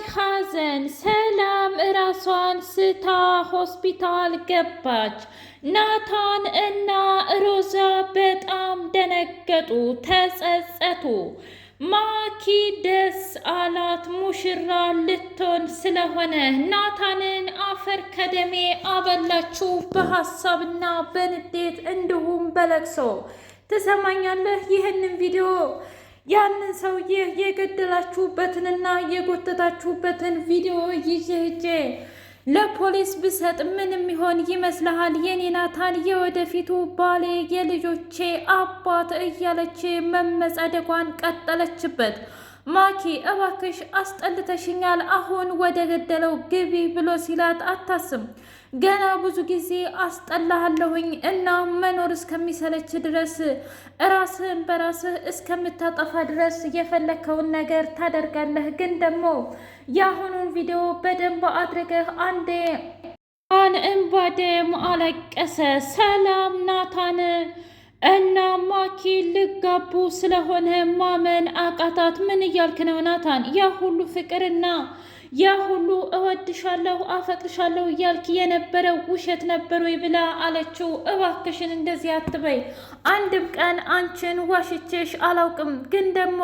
ሐዘን ሰላም እራሷን ስታ ሆስፒታል ገባች። ናታን እና ሮዛ በጣም ደነገጡ፣ ተጸጸቱ። ማኪ ደስ አላት፣ ሙሽራ ልትሆን ስለሆነ ናታንን አፈር ከደሜ አበላችሁ በሀሳብና በንዴት እንዲሁም በለቅሶ። ትሰማኛለህ? ይህንን ቪዲዮ ያንን ሰውዬ የገደላችሁበትንና የጎተታችሁበትን ቪዲዮ ይዤ ሄጄ ለፖሊስ ብሰጥ ምንም ይሆን ይመስልሃል? የኔ ናታን የወደፊቱ ባሌ የልጆቼ አባት እያለች መመጻደቋን ቀጠለችበት። ማኪ እባክሽ አስጠልተሽኛል፣ አሁን ወደ ገደለው ግቢ ብሎ ሲላት አታስም፣ ገና ብዙ ጊዜ አስጠላሃለሁኝ እና መኖር እስከሚሰለች ድረስ ራስህን በራስህ እስከምታጠፋ ድረስ የፈለከውን ነገር ታደርጋለህ። ግን ደግሞ የአሁኑን ቪዲዮ በደንብ አድርገህ አንዴ እንባ ደም አለቀሰ። ሰላም ናታን እና ማኪ ልጋቡ ስለሆነ ማመን አቃታት። ምን እያልክ ነው ናታን? ያ ሁሉ ፍቅርና ያ ሁሉ እወድሻለሁ አፈቅርሻለሁ እያልክ የነበረው ውሸት ነበር ወይ ብላ አለችው። እባክሽን እንደዚህ አትበይ፣ አንድም ቀን አንቺን ዋሽቼሽ አላውቅም። ግን ደግሞ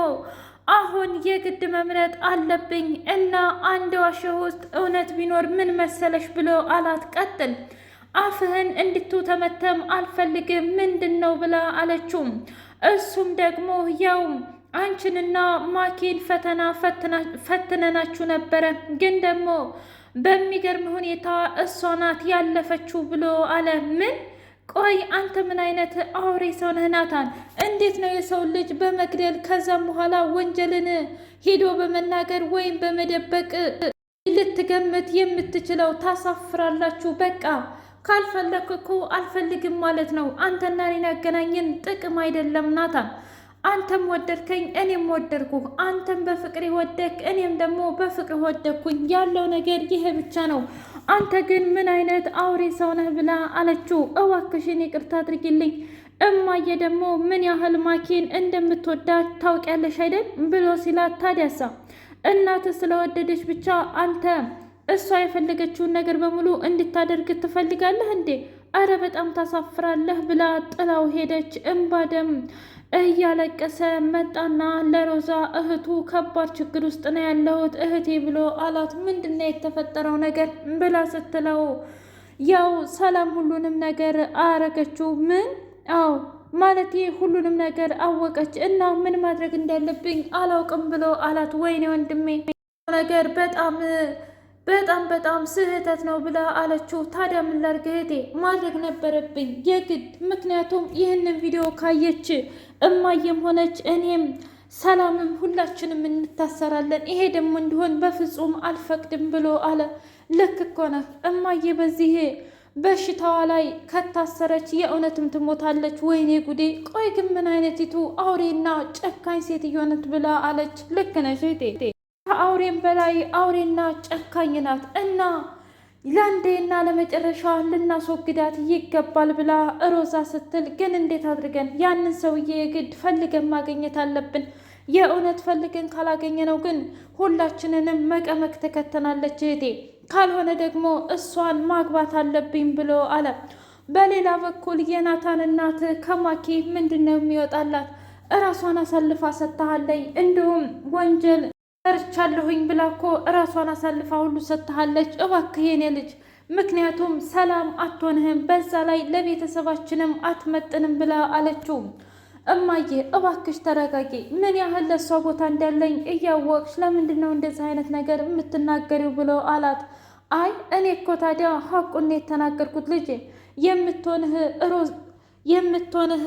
አሁን የግድ መምረጥ አለብኝ እና አንድ ዋሸህ ውስጥ እውነት ቢኖር ምን መሰለሽ ብሎ አላት። ቀጥል፣ አፍህን እንድትተመተም አልፈልግም። ምንድን ነው ብላ አለችው። እሱም ደግሞ ያው አንቺንና ማኪን ፈትነናችሁ ነበረ፣ ግን ደግሞ በሚገርም ሁኔታ እሷ ናት ያለፈችው ብሎ አለ። ምን? ቆይ አንተ ምን አይነት አውሬ ሰው ነህ ናታን? እንዴት ነው የሰው ልጅ በመግደል ከዛም በኋላ ወንጀልን ሂዶ በመናገር ወይም በመደበቅ ልትገምት የምትችለው? ታሳፍራላችሁ። በቃ ካልፈለክ እኮ አልፈልግም ማለት ነው። አንተና እኔን ያገናኘን ጥቅም አይደለም ናታን። አንተም ወደድከኝ እኔም ወደድኩህ። አንተም በፍቅር ወደድክ እኔም ደግሞ በፍቅር ወደድኩኝ። ያለው ነገር ይሄ ብቻ ነው። አንተ ግን ምን አይነት አውሬ ሰው ነህ ብላ አለችው። እባክሽን ይቅርታ አድርጊልኝ። እማዬ ደግሞ ምን ያህል ማኪን እንደምትወዳት ታውቂያለሽ አይደል ብሎ ሲላት፣ ታዲያሳ እናትህ ስለወደደች ብቻ አንተ እሷ የፈለገችውን ነገር በሙሉ እንድታደርግ ትፈልጋለህ እንዴ? አረ በጣም ታሳፍራለህ ብላ ጥላው ሄደች። እምባ ደም እያለቀሰ መጣና ለሮዛ እህቱ ከባድ ችግር ውስጥ ነው ያለሁት እህቴ ብሎ አላት። ምንድነው የተፈጠረው ነገር ብላ ስትለው ያው ሰላም ሁሉንም ነገር አረገችው። ምን? አዎ ማለቴ ሁሉንም ነገር አወቀች እና ምን ማድረግ እንዳለብኝ አላውቅም ብሎ አላት። ወይኔ ወንድሜ ነገር በጣም ስህተት ነው ብላ አለችው። ታዲያ ምን ላድርግ እህቴ? ማድረግ ነበረብኝ የግድ። ምክንያቱም ይህንን ቪዲዮ ካየች እማዬም ሆነች እኔም ሰላምም ሁላችንም እንታሰራለን። ይሄ ደግሞ እንዲሆን በፍጹም አልፈቅድም ብሎ አለ። ልክ እኮ ነህ እማዬ፣ በዚህ በሽታዋ ላይ ከታሰረች የእውነትም ትሞታለች። ወይኔ ጉዴ! ቆይ ግን ምን አይነቲቱ አውሬና ጨካኝ ሴትዮ ናት ብላ አለች። ልክ ነሽ እህቴ፣ ከአውሬም በላይ አውሬና ጨካኝ ናት እና ለአንዴና ለመጨረሻ ልናስወግዳት ይገባል ብላ ሮዛ ስትል፣ ግን እንዴት አድርገን ያንን ሰውዬ የግድ ፈልገን ማግኘት አለብን። የእውነት ፈልገን ካላገኘነው ግን ሁላችንንም መቀመቅ ትከተናለች እህቴ። ካልሆነ ደግሞ እሷን ማግባት አለብኝ ብሎ አለ። በሌላ በኩል የናታን እናት ከማኪ ምንድን ነው የሚወጣላት? እራሷን አሳልፋ ሰጥታሃለች፣ እንዲሁም ወንጀል ሰርቻለሁኝ ብላ እኮ እራሷን አሳልፋ ሁሉ ሰጥታሃለች። እባክህ የኔ ልጅ፣ ምክንያቱም ሰላም አትሆንህም፣ በዛ ላይ ለቤተሰባችንም አትመጥንም ብላ አለችው። እማዬ እባክሽ ተረጋጊ። ምን ያህል ለእሷ ቦታ እንዳለኝ እያወቅሽ ለምንድን ነው እንደዚህ አይነት ነገር የምትናገሪው ብሎ አላት። አይ እኔ እኮ ታዲያ ሀቁን የተናገርኩት ልጄ፣ የምትሆንህ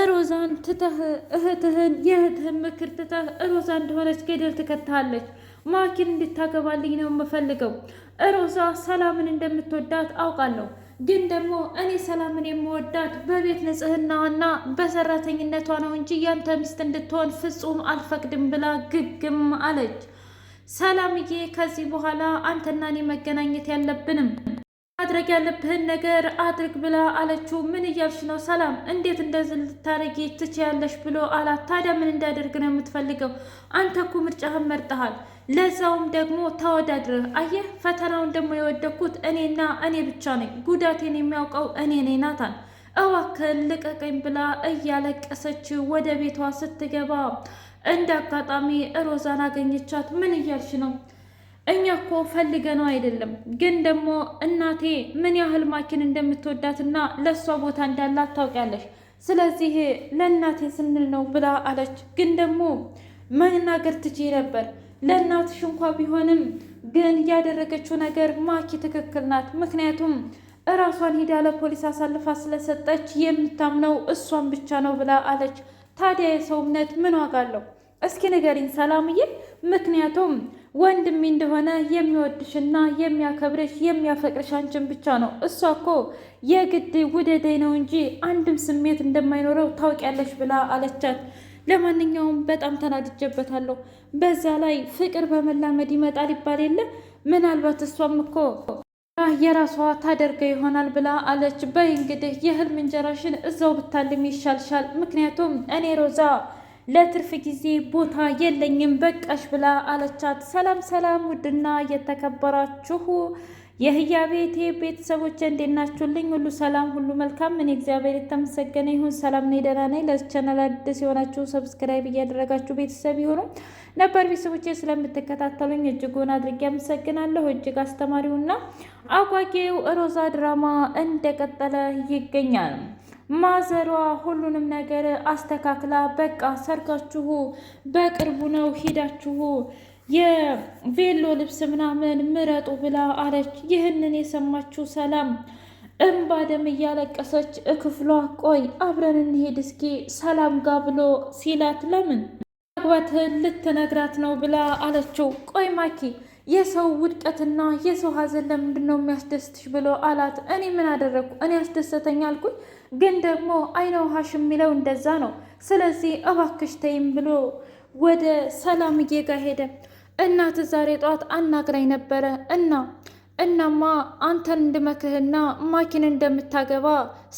ሮዛን ትተህ የእህትህን ምክር ትተህ ሮዛ እንደሆነች ገደል ትከታለች። ማኪን እንድታገባልኝ ነው የምፈልገው። ሮዛ ሰላምን እንደምትወዳት አውቃለሁ፣ ግን ደግሞ እኔ ሰላምን የምወዳት በቤት ንጽህናዋና በሰራተኝነቷ ነው እንጂ ያንተ ሚስት እንድትሆን ፍጹም አልፈቅድም ብላ ግግም አለች። ሰላምዬ ከዚህ በኋላ አንተና እኔ መገናኘት ያለብንም ማድረግ ያለብህን ነገር አድርግ ብላ አለችው። ምን እያልሽ ነው ሰላም? እንዴት እንደዚህ ልታረጊ ትችያለሽ? ብሎ አላት። ታዲያ ምን እንዳደርግ ነው የምትፈልገው? አንተ እኮ ምርጫህን መርጠሃል። ለዛውም ደግሞ ተወዳድረህ አየህ። ፈተናውን ደግሞ የወደኩት እኔና እኔ ብቻ ነኝ። ጉዳቴን የሚያውቀው እኔ ነኝ ናታን፣ እባክህን ልቀቀኝ ብላ እያለቀሰች ወደ ቤቷ ስትገባ እንደ አጋጣሚ ሮዛን አገኘቻት። ምን እያልሽ ነው? እኛ እኮ ፈልገነው አይደለም፣ ግን ደግሞ እናቴ ምን ያህል ማኪን እንደምትወዳትና ለእሷ ቦታ እንዳላት ታውቂያለሽ። ስለዚህ ለእናቴ ስንል ነው ብላ አለች። ግን ደግሞ መናገር ትችይ ነበር ለእናትሽ እንኳ ቢሆንም፣ ግን ያደረገችው ነገር ማኪ ትክክል ናት። ምክንያቱም እራሷን ሂዳ ለፖሊስ አሳልፋ ስለሰጠች የምታምነው እሷን ብቻ ነው ብላ አለች። ታዲያ የሰው እምነት ምን ዋጋ አለው? እስኪ ንገሪኝ ሰላምዬ። ምክንያቱም ወንድሜ እንደሆነ የሚወድሽና የሚያከብርሽ የሚያፈቅርሽ አንቺን ብቻ ነው። እሷ እኮ የግድ ውደደኝ ነው እንጂ አንድም ስሜት እንደማይኖረው ታውቂያለሽ ብላ አለቻት። ለማንኛውም በጣም ተናድጄበታለሁ። በዛ ላይ ፍቅር በመላመድ ይመጣል ይባል የለ። ምናልባት እሷም እኮ የራሷ ታደርገው ይሆናል ብላ አለች። በይ እንግዲህ የህልም እንጀራሽን እዛው ብታልም ይሻልሻል። ምክንያቱም እኔ ሮዛ ለትርፍ ጊዜ ቦታ የለኝም በቃሽ ብላ አለቻት። ሰላም ሰላም! ውድና የተከበራችሁ የህያ ቤቴ ቤተሰቦች እንዴት ናችሁልኝ? ሁሉ ሰላም፣ ሁሉ መልካም። እኔ እግዚአብሔር የተመሰገነ ይሁን ሰላም ነኝ፣ ደህና ነኝ። ለዚህ ቻናል አዲስ የሆናችሁ ሰብስክራይብ እያደረጋችሁ ቤተሰብ ይሁኑ። ነበር ቤተሰቦቼ ስለምትከታተሉኝ እጅጉን አድርጌ አመሰግናለሁ። እጅግ አስተማሪውና አጓጌው ሮዛ ድራማ እንደቀጠለ ይገኛል። ማዘሯ ሁሉንም ነገር አስተካክላ በቃ ሰርጋችሁ በቅርቡ ነው፣ ሂዳችሁ የቬሎ ልብስ ምናምን ምረጡ ብላ አለች። ይህንን የሰማችው ሰላም እንባ ደም እያለቀሰች ክፍሏ ቆይ አብረን እንሄድ እስኪ ሰላም ጋ ብሎ ሲላት ለምን ማግባትህን ልትነግራት ነው ብላ አለችው። ቆይ ማኪ የሰው ውድቀትና የሰው ሀዘን ለምንድን ነው የሚያስደስትሽ ብሎ አላት። እኔ ምን አደረግኩ? እኔ ያስደሰተኝ አልኩኝ፣ ግን ደግሞ አይነ ውሃሽ የሚለው እንደዛ ነው። ስለዚህ እባክሽ ተይም ብሎ ወደ ሰላምዬ ጋር ሄደ። እናት ዛሬ ጠዋት አናግራኝ ነበረ እናማ አንተን እንድመክህና ማኪን እንደምታገባ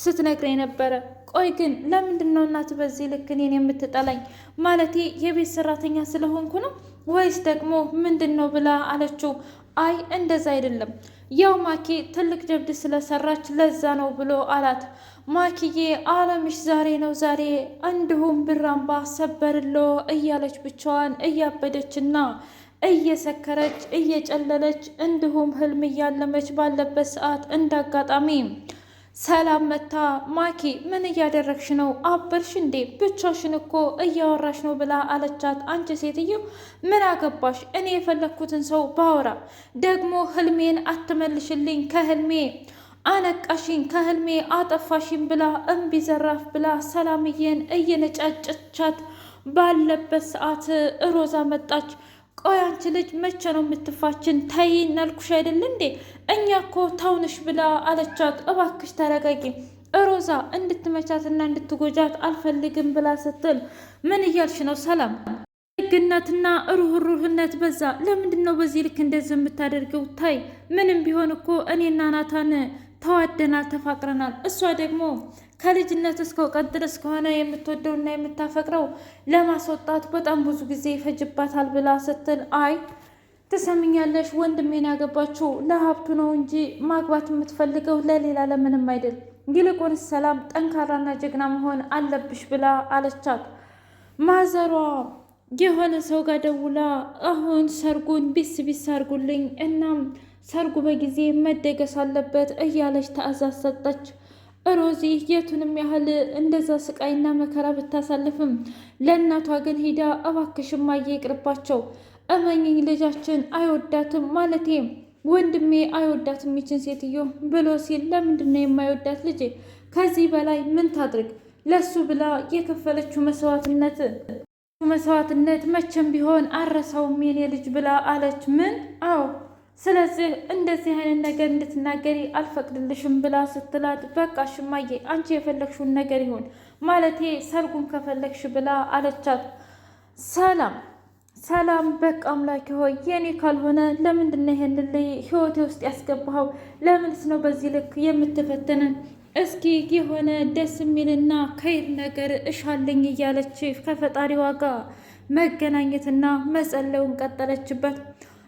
ስትነግረኝ ነበረ። ቆይ ግን ለምንድን ነው እናት በዚህ ልክ እኔን የምትጠላኝ? ማለቴ የቤት ሰራተኛ ስለሆንኩ ነው ወይስ ደግሞ ምንድን ነው ብላ አለችው። አይ እንደዛ አይደለም፣ ያው ማኪ ትልቅ ጀብድ ስለሰራች ለዛ ነው ብሎ አላት። ማኪዬ አለምሽ ዛሬ ነው ዛሬ፣ እንዲሁም ብራምባ ሰበርሎ እያለች ብቻዋን እያበደችና እየሰከረች እየጨለለች እንዲሁም ህልም እያለመች ባለበት ሰዓት እንዳጋጣሚ ሰላም መታ ማኪ ምን እያደረግሽ ነው? አበርሽ እንዴ? ብቻሽን እኮ እያወራሽ ነው ብላ አለቻት። አንቺ ሴትዮ ምን አገባሽ? እኔ የፈለግኩትን ሰው ባወራ ደግሞ ህልሜን አትመልሽልኝ፣ ከህልሜ አነቃሽኝ፣ ከህልሜ አጠፋሽኝ ብላ እምቢ ዘራፍ ብላ ሰላምዬን እየነጫጨቻት ባለበት ሰዓት ሮዛ መጣች። ቆይ አንቺ ልጅ መቼ ነው የምትፋችን? ተይ እናልኩሽ አይደል እንዴ? እኛ እኮ ታውንሽ ብላ አለቻት። እባክሽ ተረጋጊ፣ ሮዛ እንድትመቻትና እንድትጎጃት አልፈልግም ብላ ስትል ምን እያልሽ ነው ሰላም? ደግነትና ሩህሩህነት በዛ። ለምንድን ነው በዚህ ልክ እንደዚህ የምታደርገው? ታይ ምንም ቢሆን እኮ እኔና ናታን ተዋደናል፣ ተፋቅረናል። እሷ ደግሞ ከልጅነት እስከ እውቀት ድረስ ከሆነ የምትወደውና የምታፈቅረው ለማስወጣት በጣም ብዙ ጊዜ ይፈጅባታል ብላ ስትል አይ ትሰምኛለሽ፣ ወንድሜን ያገባችው ለሀብቱ ነው እንጂ ማግባት የምትፈልገው ለሌላ ለምንም አይደል። ይልቁንስ ሰላም ጠንካራና ጀግና መሆን አለብሽ ብላ አለቻት። ማዘሯ የሆነ ሰው ጋር ደውላ አሁን ሰርጉን ቢስ አርጉልኝ፣ እናም ሰርጉ በጊዜ መደገስ አለበት እያለች ትዕዛዝ ሰጠች። ሮዚ የቱንም ያህል እንደዛ ስቃይና መከራ ብታሳልፍም ለእናቷ ግን ሂዳ እባክሽም እማዬ ይቅርባቸው፣ እመኝኝ ልጃችን አይወዳትም፣ ማለቴ ወንድሜ አይወዳትም ይችን ሴትዮ ብሎ ሲል ለምንድን ነው የማይወዳት ልጄ? ከዚህ በላይ ምን ታድርግ? ለሱ ብላ የከፈለችው መስዋዕትነት መቼም ቢሆን አረሳውም የኔ ልጅ ብላ አለች። ምን? አዎ ስለዚህ እንደዚህ አይነት ነገር እንድትናገሪ አልፈቅድልሽም ብላ ስትላት በቃ እማዬ አንቺ የፈለግሽውን ነገር ይሁን፣ ማለቴ ሰርጉን ከፈለግሽ ብላ አለቻት። ሰላም ሰላም በቃ አምላኬ ሆይ የኔ ካልሆነ ለምንድነው ይሄንን ህይወቴ ውስጥ ያስገባኸው? ለምንስ ነው በዚህ ልክ የምትፈትንን? እስኪ የሆነ ደስ የሚልና ከይር ነገር እሻለኝ እያለች ከፈጣሪዋ ጋር መገናኘትና መጸለውን ቀጠለችበት።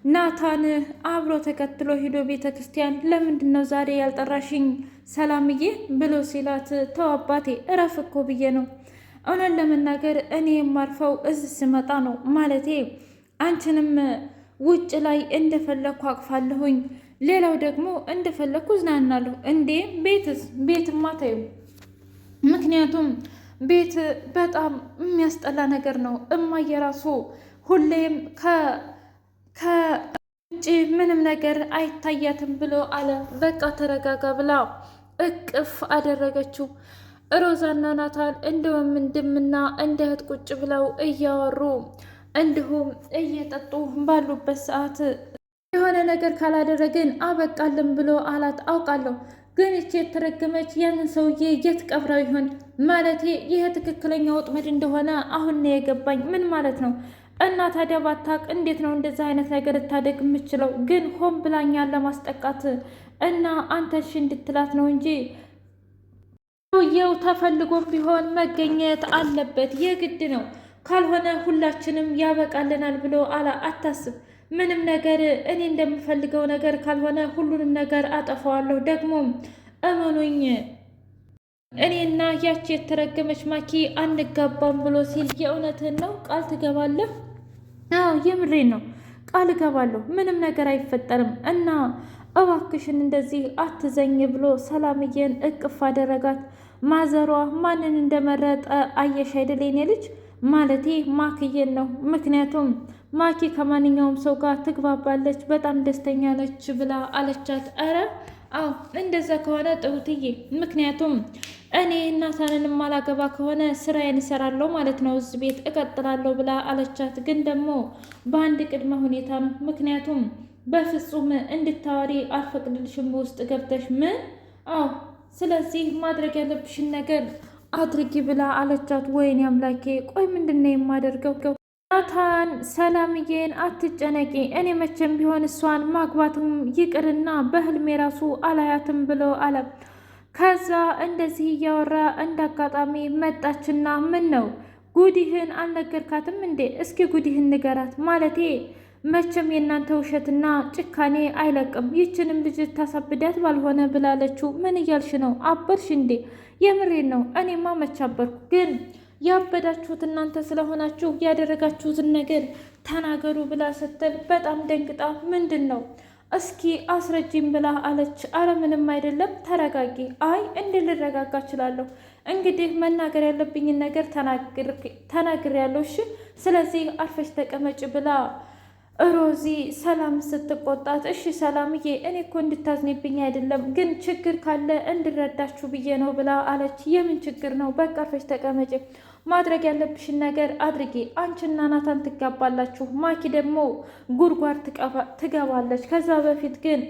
ናታን አብሮ ተከትሎ ሂዶ ቤተ ክርስቲያን ለምንድን ነው ዛሬ ያልጠራሽኝ ሰላምዬ ብሎ ሲላት፣ ተው አባቴ እረፍ እኮ ብዬ ነው። እውነት ለመናገር እኔ የማርፈው እዚህ ስመጣ ነው። ማለቴ አንቺንም ውጭ ላይ እንደፈለግኩ አቅፋለሁኝ፣ ሌላው ደግሞ እንደፈለግኩ እዝናናለሁ። እንዴ ቤትማ ተይው። ምክንያቱም ቤት በጣም የሚያስጠላ ነገር ነው። እማዬ ራሱ ሁሌም ከውጭ ምንም ነገር አይታያትም ብሎ አለ። በቃ ተረጋጋ ብላ እቅፍ አደረገችው። ሮዛና ናታን እንደ ወንድምና እንደ እህት ቁጭ ብለው እያወሩ እንዲሁም እየጠጡ ባሉበት ሰዓት የሆነ ነገር ካላደረግን አበቃልን ብሎ አላት። አውቃለሁ፣ ግን እቺ የተረገመች ያንን ሰውዬ የት ቀብረው ይሆን? ማለቴ ይህ ትክክለኛ ወጥመድ እንደሆነ አሁን ነው የገባኝ። ምን ማለት ነው? እና ታዲያ ባታቅ እንዴት ነው እንደዚህ አይነት ነገር ልታደግ የምችለው? ግን ሆን ብላኛን ለማስጠቃት እና አንተሽ እንድትላት ነው እንጂ ሰውየው ተፈልጎም ቢሆን መገኘት አለበት፣ የግድ ነው። ካልሆነ ሁላችንም ያበቃልናል ብሎ አታስብ። ምንም ነገር እኔ እንደምፈልገው ነገር ካልሆነ ሁሉንም ነገር አጠፋዋለሁ። ደግሞ እመኑኝ እኔና ያቺ የተረገመች ማኪ አንጋባም ብሎ ሲል የእውነትን ነው? ቃል ትገባለህ? አዎ የምሬን ነው፣ ቃል እገባለሁ። ምንም ነገር አይፈጠርም እና እባክሽን እንደዚህ አትዘኝ ብሎ ሰላምዬን እቅፍ አደረጋት። ማዘሯ ማንን እንደመረጠ አየሽ አይደል የኔ ልጅ? ማለቴ ማክዬን ነው። ምክንያቱም ማኪ ከማንኛውም ሰው ጋር ትግባባለች፣ በጣም ደስተኛ ነች ብላ አለቻት። ኧረ አዎ እንደዛ ከሆነ ጥሩትዬ፣ ምክንያቱም እኔ ናታንን ማላገባ ከሆነ ስራዬን እሰራለሁ ማለት ነው፣ እዚህ ቤት እቀጥላለሁ ብላ አለቻት። ግን ደግሞ በአንድ ቅድመ ሁኔታ ነው። ምክንያቱም በፍጹም እንድታወሪ አልፈቅድልሽም ውስጥ ገብተሽ። ምን? አዎ ስለዚህ ማድረግ ያለብሽን ነገር አድርጊ ብላ አለቻት። ወይኔ አምላኬ፣ ቆይ ምንድን ነው የማደርገው? ናታን ሰላምዬን አትጨነቂ፣ እኔ መቼም ቢሆን እሷን ማግባትም ይቅርና በህልሜ ራሱ አላያትም ብሎ አለ። ከዛ እንደዚህ እያወራ እንደ አጋጣሚ መጣችና ምን ነው ጉዲህን አልነገርካትም እንዴ? እስኪ ጉዲህን ንገራት። ማለቴ መቼም የእናንተ ውሸትና ጭካኔ አይለቅም፣ ይችንም ልጅ ታሳብዳት ባልሆነ ብላለችው። ምን እያልሽ ነው? አበርሽ እንዴ? የምሬን ነው። እኔማ መቻበርኩ፣ ግን ያበዳችሁት እናንተ ስለሆናችሁ ያደረጋችሁትን ነገር ተናገሩ ብላ ስትል በጣም ደንግጣ ምንድን ነው እስኪ አስረጂም ብላ አለች። አረ ምንም አይደለም ተረጋጊ። አይ እንዴ ልረጋጋ እችላለሁ? እንግዲህ መናገር ያለብኝን ነገር ተናግሬያለሁ። እሺ ስለዚህ አርፈሽ ተቀመጭ ብላ ሮዚ ሰላም ስትቆጣት፣ እሺ ሰላምዬ እኔ እኮ እንድታዝኔብኝ አይደለም፣ ግን ችግር ካለ እንድረዳችሁ ብዬ ነው ብላ አለች። የምን ችግር ነው? በቃ አርፈሽ ተቀመጭ፣ ማድረግ ያለብሽን ነገር አድርጌ። አንቺና ናታን ትጋባላችሁ፣ ማኪ ደግሞ ጉድጓድ ትገባለች። ከዛ በፊት ግን